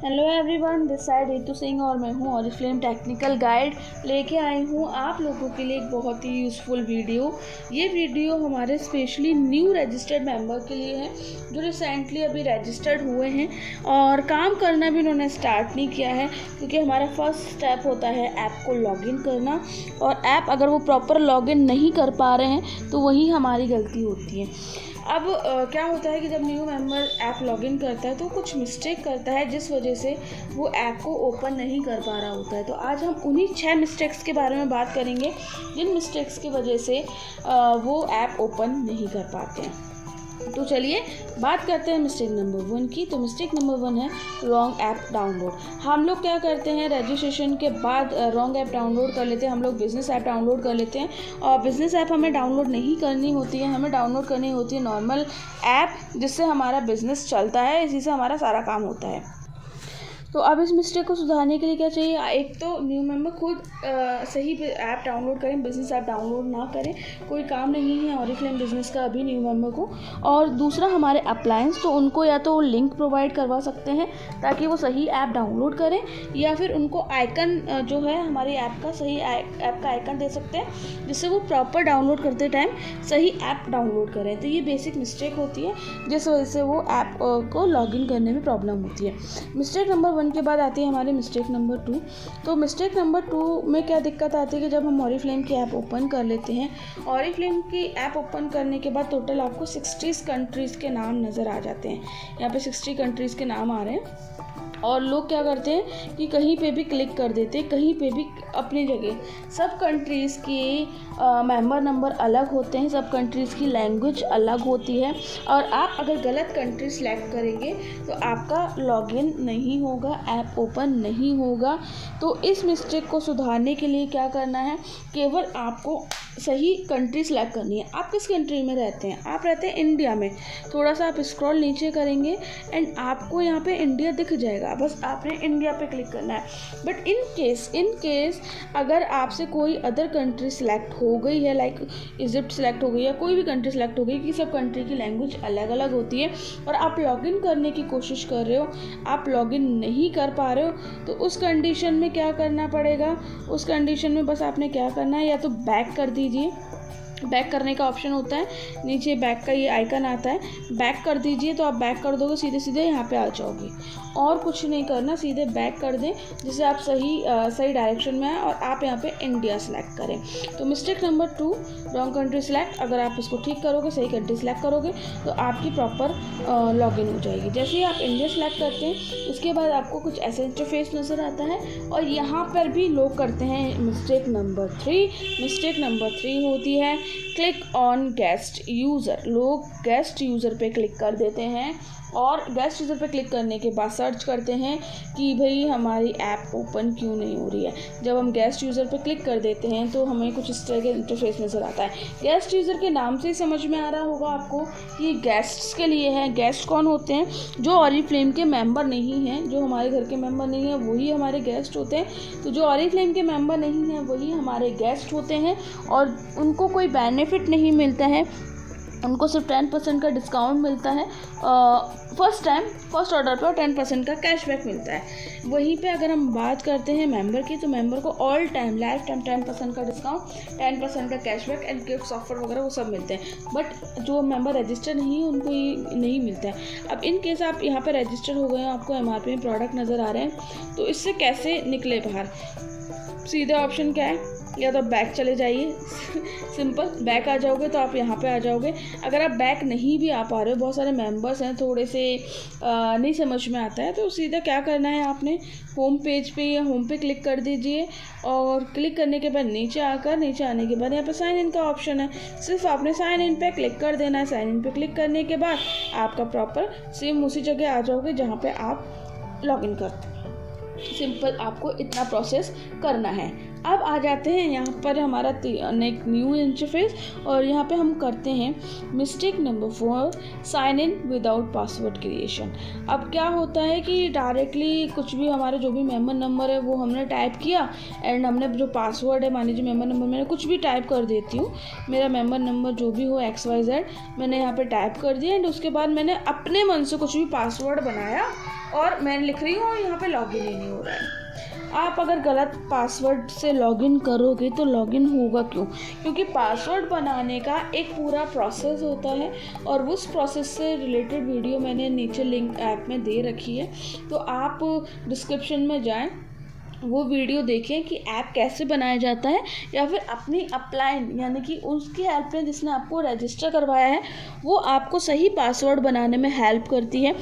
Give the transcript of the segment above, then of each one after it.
Hello everyone, this side Ritu Singh और मैं हूँ ऑरिफ्लेम टेक्निकल गाइड लेके आई हूँ आप लोगों के लिए एक बहुत ही यूज़फुल वीडियो। ये वीडियो हमारे स्पेशली न्यू रजिस्टर्ड मेंबर के लिए है जो रिसेंटली अभी रजिस्टर्ड हुए हैं और काम करना भी उन्होंने स्टार्ट नहीं किया है, क्योंकि हमारा फर्स्ट स्टेप होता है ऐप को लॉगिन करना। और ऐप अगर वो प्रॉपर लॉगिन नहीं कर पा रहे हैं तो वही हमारी गलती होती है। अब क्या होता है कि जब न्यू मेंबर ऐप लॉगिन करता है तो कुछ मिस्टेक करता है, जिस वजह से वो ऐप को ओपन नहीं कर पा रहा होता है। तो आज हम उन्हीं 6 मिस्टेक्स के बारे में बात करेंगे जिन मिस्टेक्स की वजह से वो ऐप ओपन नहीं कर पाते हैं। तो चलिए बात करते हैं मिस्टेक नंबर 1 की। तो मिस्टेक नंबर 1 है रॉन्ग ऐप डाउनलोड। हम लोग क्या करते हैं, रजिस्ट्रेशन के बाद रॉन्ग ऐप डाउनलोड कर लेते हैं। हम लोग बिज़नेस ऐप डाउनलोड कर लेते हैं और बिज़नेस ऐप हमें डाउनलोड नहीं करनी होती है, हमें डाउनलोड करनी होती है नॉर्मल ऐप जिससे हमारा बिज़नेस चलता है, इसी से हमारा सारा काम होता है। तो अब इस मिस्टेक को सुधारने के लिए क्या चाहिए, एक तो न्यू मेंबर खुद सही ऐप डाउनलोड करें, बिज़नेस ऐप डाउनलोड ना करें, कोई काम नहीं है ऑरिफ्लेम बिज़नेस का अभी न्यू मेंबर को। और दूसरा हमारे अप्लायंस, तो उनको या तो लिंक प्रोवाइड करवा सकते हैं ताकि वो सही ऐप डाउनलोड करें, या फिर उनको आइकन जो है हमारी ऐप का सही ऐप का आइकन दे सकते हैं जिससे वो प्रॉपर डाउनलोड करते टाइम सही ऐप डाउनलोड करें। तो ये बेसिक मिस्टेक होती है जिस वजह से वो ऐप को लॉगिन करने में प्रॉब्लम होती है। मिस्टेक नंबर 1 के बाद आती है हमारी मिस्टेक नंबर 2। तो मिस्टेक नंबर 2 में क्या दिक्कत आती है कि जब हम ऑरिफ्लेम की ऐप ओपन कर लेते हैं, ऑरिफ्लेम की ऐप ओपन करने के बाद टोटल आपको 60 कंट्रीज़ के नाम नज़र आ जाते हैं। यहाँ पे 60 कंट्रीज़ के नाम आ रहे हैं और लोग क्या करते हैं कि कहीं पे भी क्लिक कर देते हैं, कहीं पे भी अपनी जगह। सब कंट्रीज़ की मेंबर नंबर अलग होते हैं, सब कंट्रीज़ की लैंग्वेज अलग होती है और आप अगर गलत कंट्री सेलेक्ट करेंगे तो आपका लॉगिन नहीं होगा, ऐप ओपन नहीं होगा। तो इस मिस्टेक को सुधारने के लिए क्या करना है, केवल आपको सही कंट्री सेलेक्ट करनी है। आप किस कंट्री में रहते हैं, आप रहते हैं इंडिया में, थोड़ा सा आप स्क्रॉल नीचे करेंगे एंड आपको यहाँ पे इंडिया दिख जाएगा, बस आपने इंडिया पे क्लिक करना है। बट इन केस अगर आपसे कोई अदर कंट्री सेलेक्ट हो गई है, लाइक इजिप्ट सेलेक्ट हो गई या कोई भी कंट्री सेलेक्ट हो गई, कि सब कंट्री की लैंग्वेज अलग अलग होती है और आप लॉगिन करने की कोशिश कर रहे हो, आप लॉगिन नहीं कर पा रहे हो, तो उस कंडीशन में क्या करना पड़ेगा, उस कंडीशन में बस आपने क्या करना है, या तो बैक कर दीजिए। बैक करने का ऑप्शन होता है, नीचे बैक का ये आइकन आता है, बैक कर दीजिए। तो आप बैक कर दोगे, सीधे सीधे यहाँ पे आ जाओगे और कुछ नहीं करना, सीधे बैक कर दें जिससे आप सही डायरेक्शन में आए और आप यहाँ पे इंडिया सेलेक्ट करें। तो mistake number 2 wrong country select, अगर आप इसको ठीक करोगे, सही कंट्री सेलेक्ट करोगे तो आपकी प्रॉपर लॉगिन हो जाएगी। जैसे ही आप इंडिया सेलेक्ट करते हैं उसके बाद आपको कुछ ऐसा इंटरफेस नज़र आता है और यहाँ पर भी लोग करते हैं मिस्टेक नंबर 3। मिस्टेक नंबर 3 होती है क्लिक ऑन गेस्ट यूज़र। लोग गेस्ट यूज़र पे क्लिक कर देते हैं और गेस्ट यूज़र पे क्लिक करने के बाद सर्च करते हैं कि भाई हमारी ऐप ओपन क्यों नहीं हो रही है। जब हम गेस्ट यूज़र पे क्लिक कर देते हैं तो हमें कुछ इस तरह के इंटरफेस नज़र आता है। गेस्ट यूज़र के नाम से ही समझ में आ रहा होगा आपको कि गेस्ट्स के लिए है। गेस्ट कौन होते हैं, जो ऑरिफ्लेम के मेंबर नहीं हैं, जो हमारे घर के मेंबर नहीं हैं वही हमारे गेस्ट होते हैं। तो जो ऑरिफ्लेम के मेंबर नहीं हैं वही हमारे गेस्ट होते हैं और उनको कोई बेनिफिट नहीं मिलता है, उनको सिर्फ 10% का डिस्काउंट मिलता है फर्स्ट ऑर्डर पे और 10% का कैशबैक मिलता है। वहीं पे अगर हम बात करते हैं मेंबर की, तो मेंबर को ऑल टाइम लाइफ टाइम 10% का डिस्काउंट, 10% का कैशबैक एंड गिफ्ट्स ऑफर वगैरह वो सब मिलते हैं। बट जो मेंबर रजिस्टर नहीं है उनको ये नहीं मिलता है। अब इन केस आप यहाँ पे रजिस्टर हो गए हैं, आपको MRP में प्रोडक्ट नज़र आ रहे हैं, तो इससे कैसे निकले बाहर, सीधा ऑप्शन क्या है, या तो बैक चले जाइए सिंपल बैक आ जाओगे तो आप यहाँ पे आ जाओगे। अगर आप बैक नहीं भी आ पा रहे हो, बहुत सारे मेंबर्स हैं, थोड़े से नहीं समझ में आता है, तो सीधा क्या करना है, आपने होम पेज पे या होम पे क्लिक कर दीजिए और क्लिक करने के बाद नीचे आने के बाद यहाँ पे साइन इन का ऑप्शन है, सिर्फ आपने साइन इन पे क्लिक कर देना है। साइन इन पे क्लिक करने के बाद आपका प्रॉपर सेम उसी जगह आ जाओगे जहाँ पे आप लॉगिन करते हैं। सिंपल आपको इतना प्रोसेस करना है। अब आ जाते हैं यहाँ पर हमारा न्यू इंटरफेस और यहाँ पे हम करते हैं mistake number 4 sign in without password creation. अब क्या होता है कि डायरेक्टली कुछ भी हमारे जो भी मेंबर नंबर है वो हमने टाइप किया एंड हमने जो पासवर्ड है, मान लीजिए मेंबर नंबर मैंने कुछ भी टाइप कर देती हूँ, मेरा मेंबर नंबर जो भी हो XYZ मैंने यहाँ पर टाइप कर दिया एंड उसके बाद मैंने अपने मन से कुछ भी पासवर्ड बनाया और मैं लिख रही हूँ और यहाँ पे लॉगिन ही नहीं हो रहा है। आप अगर गलत पासवर्ड से लॉगिन करोगे तो लॉगिन होगा क्यों? क्योंकि पासवर्ड बनाने का एक पूरा प्रोसेस होता है और उस प्रोसेस से रिलेटेड वीडियो मैंने नीचे लिंक ऐप में दे रखी है, तो आप डिस्क्रिप्शन में जाएं, वो वीडियो देखें कि ऐप कैसे बनाया जाता है, या फिर अपनी अपलाइन यानी कि उसकी हेल्प में जिसने आपको रजिस्टर करवाया है वो आपको सही पासवर्ड बनाने में हेल्प करती है।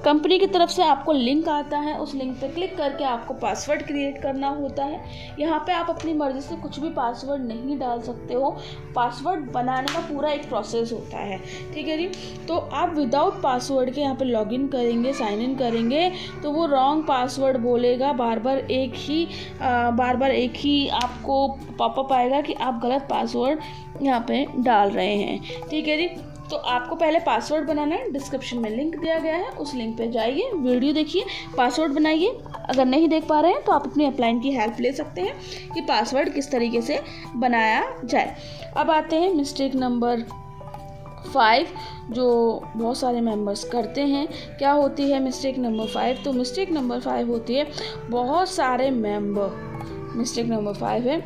कंपनी की तरफ से आपको लिंक आता है, उस लिंक पे क्लिक करके आपको पासवर्ड क्रिएट करना होता है। यहाँ पे आप अपनी मर्ज़ी से कुछ भी पासवर्ड नहीं डाल सकते हो, पासवर्ड बनाने का पूरा एक प्रोसेस होता है, ठीक है जी। तो आप विदाउट पासवर्ड के यहाँ पे लॉगिन करेंगे, साइन इन करेंगे तो वो रॉन्ग पासवर्ड बोलेगा, बार बार एक ही आपको पॉपअप आएगा कि आप गलत पासवर्ड यहाँ पे डाल रहे हैं, ठीक है जी। तो आपको पहले पासवर्ड बनाना है, डिस्क्रिप्शन में लिंक दिया गया है, उस लिंक पे जाइए, वीडियो देखिए, पासवर्ड बनाइए। अगर नहीं देख पा रहे हैं तो आप अपनी अपलाइन की हेल्प ले सकते हैं कि पासवर्ड किस तरीके से बनाया जाए। अब आते हैं मिस्टेक नंबर 5 जो बहुत सारे मेंबर्स करते हैं। क्या होती है मिस्टेक नंबर 5? तो मिस्टेक नंबर 5 होती है, बहुत सारे मिस्टेक नंबर 5 है,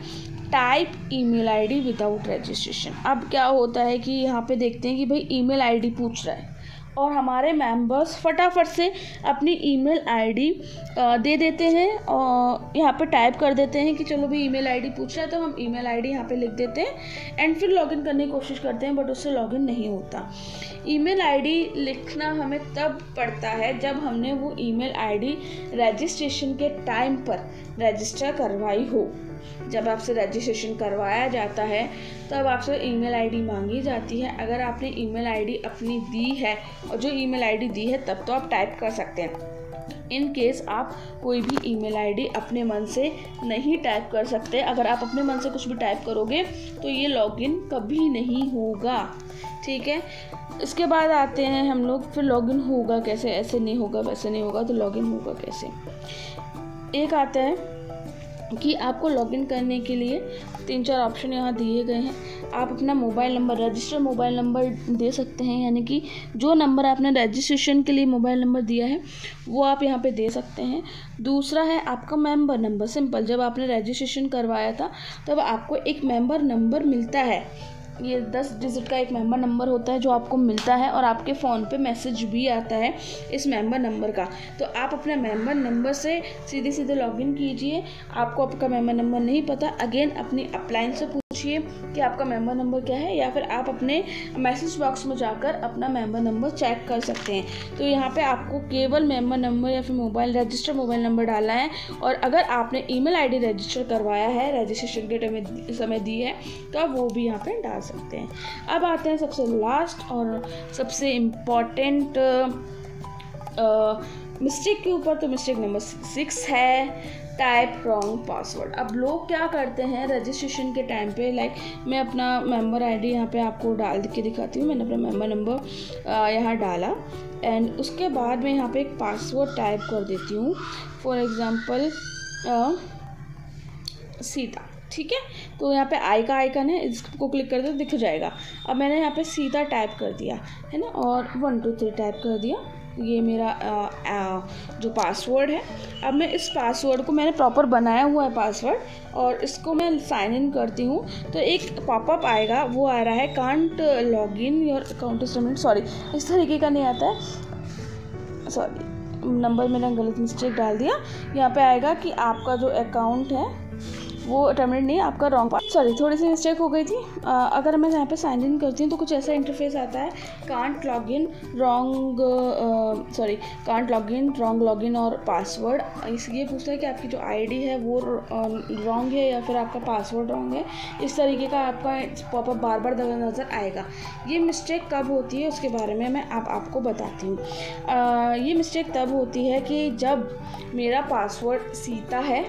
type email ID without registration. अब क्या होता है कि यहाँ पे देखते हैं कि भाई ईमेल आईडी पूछ रहा है और हमारे मेंबर्स फटाफट से अपनी ईमेल आईडी दे देते हैं और यहाँ पे टाइप कर देते हैं कि चलो भाई ईमेल आईडी पूछ रहा है तो हम ईमेल आईडी यहाँ पे लिख देते हैं एंड फिर लॉगिन करने की कोशिश करते हैं, बट उससे लॉगिन नहीं होता। ईमेल आईडी लिखना हमें तब पड़ता है जब हमने वो ईमेल आईडी रजिस्ट्रेशन के टाइम पर रजिस्टर करवाई हो। जब आपसे रजिस्ट्रेशन करवाया जाता है तब आपसे ईमेल आईडी मांगी जाती है। अगर आपने ईमेल आईडी अपनी दी है और जो ईमेल आईडी दी है तब तो आप टाइप कर सकते हैं। इन केस आप कोई भी ईमेल आईडी अपने मन से नहीं टाइप कर सकते, अगर आप अपने मन से कुछ भी टाइप करोगे तो ये लॉगिन कभी नहीं होगा, ठीक है। इसके बाद आते हैं हम लोग, फिर लॉगिन होगा कैसे? ऐसे नहीं होगा, वैसे नहीं होगा, तो लॉगिन होगा कैसे? एक आता है कि आपको लॉगिन करने के लिए 3-4 ऑप्शन यहाँ दिए गए हैं। आप अपना mobile number, register mobile number दे सकते हैं, यानी कि जो नंबर आपने रजिस्ट्रेशन के लिए मोबाइल नंबर दिया है वो आप यहाँ पे दे सकते हैं। दूसरा है आपका मेंबर नंबर, सिंपल, जब आपने रजिस्ट्रेशन करवाया था तब आपको एक मेंबर नंबर मिलता है, ये 10 डिजिट का एक मेंबर नंबर होता है जो आपको मिलता है और आपके फ़ोन पे मैसेज भी आता है इस मेंबर नंबर का। तो आप अपने मेंबर नंबर से सीधे लॉगिन कीजिए। आपको आपका मेंबर नंबर नहीं पता, अगेन अपनी अपलाइन से पूछिए कि आपका मेंबर नंबर क्या है, या फिर आप अपने मैसेज बॉक्स में जाकर अपना मेंबर नंबर चेक कर सकते हैं। तो यहाँ पे आपको केवल मेंबर नंबर या फिर रजिस्टर मोबाइल नंबर डालना है, और अगर आपने ईमेल आईडी रजिस्टर करवाया है, रजिस्ट्रेशन के समय दी है, तो आप वो भी यहाँ पे डाल सकते हैं। अब आते हैं सबसे लास्ट और सबसे इम्पॉर्टेंट मिस्टेक के ऊपर। तो मिस्टेक नंबर 6 है टाइप रॉन्ग पासवर्ड। अब लोग क्या करते हैं रजिस्ट्रेशन के टाइम पे, लाइक मैं अपना मेंबर आईडी यहाँ पे आपको डाल के दिखाती हूँ। मैंने अपना मेंबर नंबर यहाँ डाला एंड उसके बाद मैं यहाँ पे एक पासवर्ड टाइप कर देती हूँ, फॉर एग्ज़ाम्पल सीता, ठीक है। तो यहाँ पे आई का आइकन है, इसको क्लिक कर दो, दिख जाएगा। अब मैंने यहाँ पे सीता टाइप कर दिया है ना, और 1 2 3 टाइप कर दिया। ये मेरा जो पासवर्ड है। अब मैं इस पासवर्ड को, मैंने प्रॉपर बनाया हुआ है पासवर्ड, और इसको मैं साइन इन करती हूँ तो एक पॉपअप आएगा, वो आ रहा है can't log in your account is terminated. Sorry, इस तरीके का नहीं आता है, सॉरी नंबर मैंने गलत मिस्टेक डाल दिया। यहाँ पे आएगा कि आपका जो अकाउंट है वो टर्मिनेट नहीं, आपका रॉन्ग सॉरी थोड़ी सी मिस्टेक हो गई थी। अगर मैं यहाँ पे साइन इन करती हूँ तो कुछ ऐसा इंटरफेस आता है, can't log in wrong login और पासवर्ड। ये पूछता है कि आपकी जो आईडी है वो रॉन्ग है या फिर आपका पासवर्ड रॉन्ग है। इस तरीके का आपका पॉपअप बार बार नज़र आएगा। ये मिस्टेक कब होती है उसके बारे में मैं आपको बताती हूँ। ये मिस्टेक तब होती है कि जब मेरा पासवर्ड सीता है,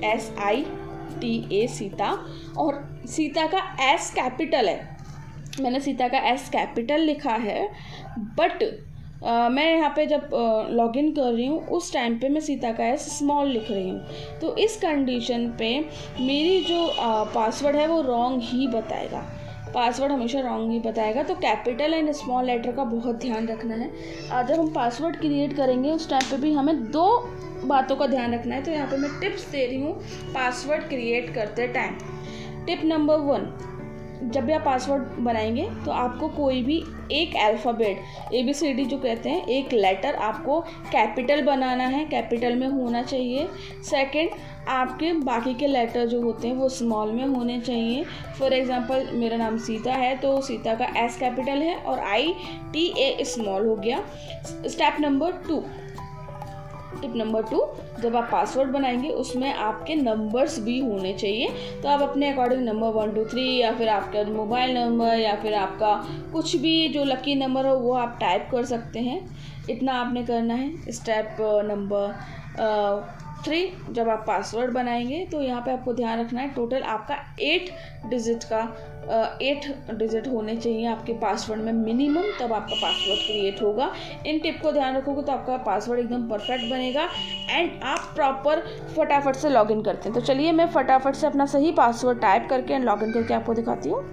SITA सीता, और सीता का S कैपिटल है, मैंने सीता का S कैपिटल लिखा है, बट मैं यहाँ पे जब लॉगिन कर रही हूँ उस टाइम पे मैं सीता का S स्मॉल लिख रही हूँ। तो इस कंडीशन पे मेरी जो पासवर्ड है वो रॉन्ग ही बताएगा। पासवर्ड हमेशा रॉन्ग ही बताएगा। तो कैपिटल एंड स्मॉल लेटर का बहुत ध्यान रखना है। जब हम पासवर्ड क्रिएट करेंगे उस टाइम पे भी हमें 2 बातों का ध्यान रखना है। तो यहाँ पे मैं टिप्स दे रही हूँ पासवर्ड क्रिएट करते टाइम। टिप नंबर 1, जब भी आप पासवर्ड बनाएंगे तो आपको कोई भी एक अल्फ़ाबेट ABCD जो कहते हैं, एक लेटर आपको कैपिटल बनाना है, कैपिटल में होना चाहिए। सेकंड, आपके बाकी के लेटर जो होते हैं वो स्मॉल में होने चाहिए। फॉर एग्जांपल मेरा नाम सीता है तो सीता का S कैपिटल है और ITA स्मॉल हो गया। टिप नंबर 2, जब आप पासवर्ड बनाएंगे उसमें आपके नंबर्स भी होने चाहिए। तो आप अपने अकॉर्डिंग नंबर 1 2 3 या फिर आपका मोबाइल नंबर या फिर आपका कुछ भी जो लकी नंबर हो वो आप टाइप कर सकते हैं। इतना आपने करना है। स्टेप नंबर 3, जब आप पासवर्ड बनाएंगे तो यहाँ पे आपको ध्यान रखना है टोटल आपका 8 डिजिट होने चाहिए आपके पासवर्ड में मिनिमम, तब आपका पासवर्ड क्रिएट होगा। इन टिप को ध्यान रखोगे तो आपका पासवर्ड एकदम परफेक्ट बनेगा एंड आप प्रॉपर फटाफट से लॉगिन करते हैं। तो चलिए मैं फटाफट से अपना सही पासवर्ड टाइप करके एंड लॉगिन करके आपको दिखाती हूँ।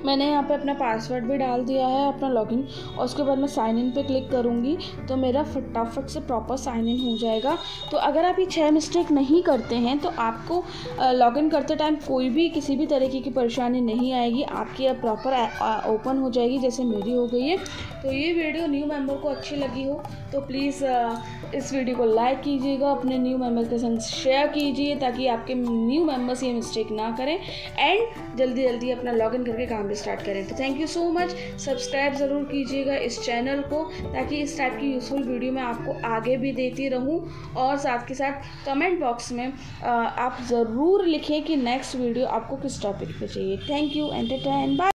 मैंने यहाँ पे अपना पासवर्ड भी डाल दिया है, अपना लॉगिन, और उसके बाद मैं साइन इन पे क्लिक करूँगी तो मेरा फटाफट से प्रॉपर साइन इन हो जाएगा। तो अगर आप ये 6 मिस्टेक नहीं करते हैं तो आपको लॉगिन करते टाइम कोई भी किसी भी तरीके की परेशानी नहीं आएगी, आपकी अब प्रॉपर ओपन हो जाएगी जैसे मेरी हो गई है। तो ये वीडियो न्यू मेंबर को अच्छी लगी हो तो प्लीज़ इस वीडियो को लाइक कीजिएगा, अपने न्यू मेंबर के संग शेयर कीजिए ताकि आपके न्यू मेंबर्स ये मिस्टेक ना करें एंड जल्दी अपना लॉगिन करके काम भी स्टार्ट करें। तो thank you so much. Subscribe ज़रूर कीजिएगा इस चैनल को ताकि इस टाइप की यूज़फुल वीडियो मैं आपको आगे भी देती रहूं, और साथ के साथ कमेंट बॉक्स में आप ज़रूर लिखें कि नेक्स्ट वीडियो आपको किस टॉपिक पे चाहिए। Thank you, entertain, bye.